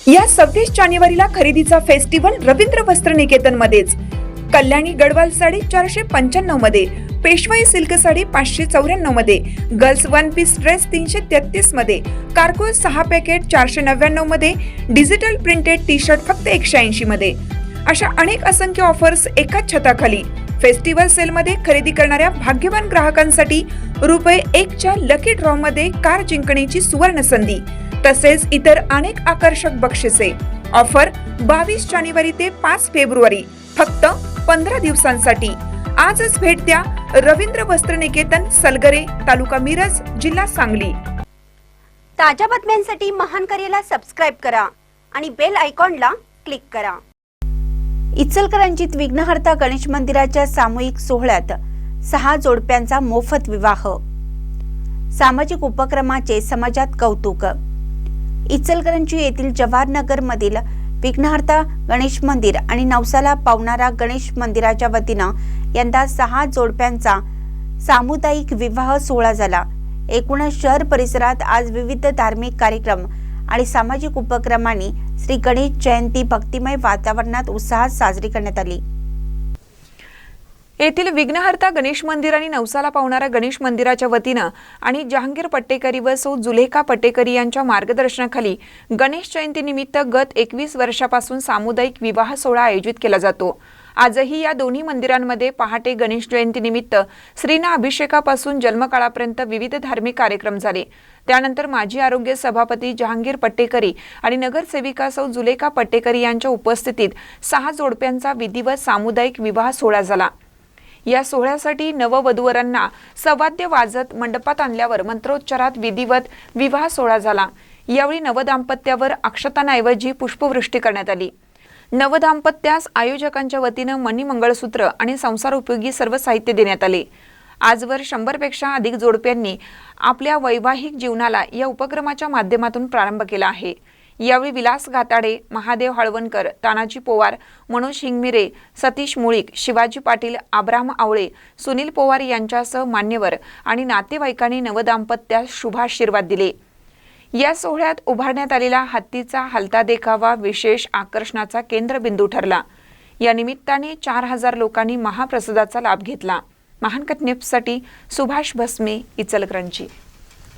या 26 जानेवारीला खरेदीचा फेस्टिवल रवींद्र वस्त्र निकेतन मध्येच। कल्याणी गडवाल साडी 495 मध्ये, पेशवाई सिल्क साडी 594 मध्ये, गर्ल्स वन पीस ड्रेस 333 मध्ये, कार्गो 6 पॅकेट 499 मध्ये, डिजिटल प्रिंटेड टी शर्ट फक्त 180 मध्ये। अशा अनेक असंख्य ऑफर्स एकाच छताखाली। फेस्टिवल सेल मध्ये खरेदी करणाऱ्या भाग्यवान ग्राहकांसाठी ₹1 च्या लकी ड्रॉ मध्ये कार जिंकण्याची सुवर्ण संधी, तसेच इतर अनेक आकर्षक बक्षिसे। ऑफर 22 जानेवारी ते 5 फेब्रुवारी, फक्त 15 दिवसांसाठी। आजच भेट द्या रवींद्र वस्त्र निकेतन, सलगरे, तालुका मिरज, जिल्हा सांगली। ताज्या बातम्यांसाठी महान करेला सबस्क्राइब करा आणि बेल आयकॉनला क्लिक करा। इचलकरंजीत विघ्नहर्ता गणेश मंदिराच्या सामूहिक सोहळ्यात 6 जोडप्यांचा मोफत विवाह। सामाजिक उपक्रमाचे समाजात कौतुक। इचलकरंजी येथील जवाहरनगर मधील विघ्नहर्ता गणेश मंदिर आणि नवसाला पावणारा गणेश मंदिराच्या वतीनं यंदा 6 जोडप्यांचा सामुदायिक विवाह सोहळा झाला। एकूणच शहर परिसरात आज विविध धार्मिक कार्यक्रम आणि सामाजिक उपक्रमांनी श्री गणेश जयंती भक्तिमय वातावरणात उत्साहात साजरी करण्यात आली। येथील विघ्नहर्ता गणेश मंदिर आणि नवसाला पावणारा गणेश मंदिराच्या वतीनं आणि जहांगीर पट्टेकरी व सौ जुलेखा पट्टेकरी यांच्या मार्गदर्शनाखाली गणेश जयंती निमित्त गत 21 वर्षापासून सामुदायिक विवाह सोहळा आयोजित केला जातो। आजही या दोन्ही मंदिरांमध्ये पहाटे गणेश जयंती निमित्त श्रीना अभिषेकापासून जन्मकाळापर्यंत विविध धार्मिक कार्यक्रम झाले। त्यानंतर माजी आरोग्य सभापती जहांगीर पट्टेकरी आणि नगरसेविका सौ जुलेखा पट्टेकरी यांच्या उपस्थितीत 6 जोडप्यांचा विधिवत सामुदायिक विवाह सोहळा झाला। या सोहळ्यासाठी नववधूवरांना सवाद्य वाजत मंडपात आणल्यावर मंत्रोच्चारात विधिवत विवाह सोहळा झाला। यावेळी नवदाम्पत्यावर अक्षतांऐवजी पुष्पवृष्टी करण्यात आली। नवदाम्पत्यास आयोजकांच्या वतीनं मणी मंगळसूत्र आणि संसार उपयोगी सर्व साहित्य देण्यात आले। आजवर 100 पेक्षा अधिक जोडप्यांनी आपल्या वैवाहिक जीवनाला या उपक्रमाच्या माध्यमातून प्रारंभ केला आहे। यावेळी विलास घाताडे, महादेव हळवणकर, तानाजी पोवार, मनोज हिंगमिरे, सतीश मुळीक, शिवाजी पाटील, अब्राम आवळे, सुनील पोवार यांच्यासह मान्यवर आणि नातेवाईकांनी नवदाम्पत्यास शुभाशीर्वाद दिले। या सोहळ्यात उभारण्यात आलेला हत्तीचा हलता देखावा विशेष आकर्षणाचा केंद्रबिंदू ठरला। या निमित्ताने 4000 लोकांनी महाप्रसादाचा लाभ घेतला। महान कन्यासाठी सुभाष भस्मे, इचलकरंजी।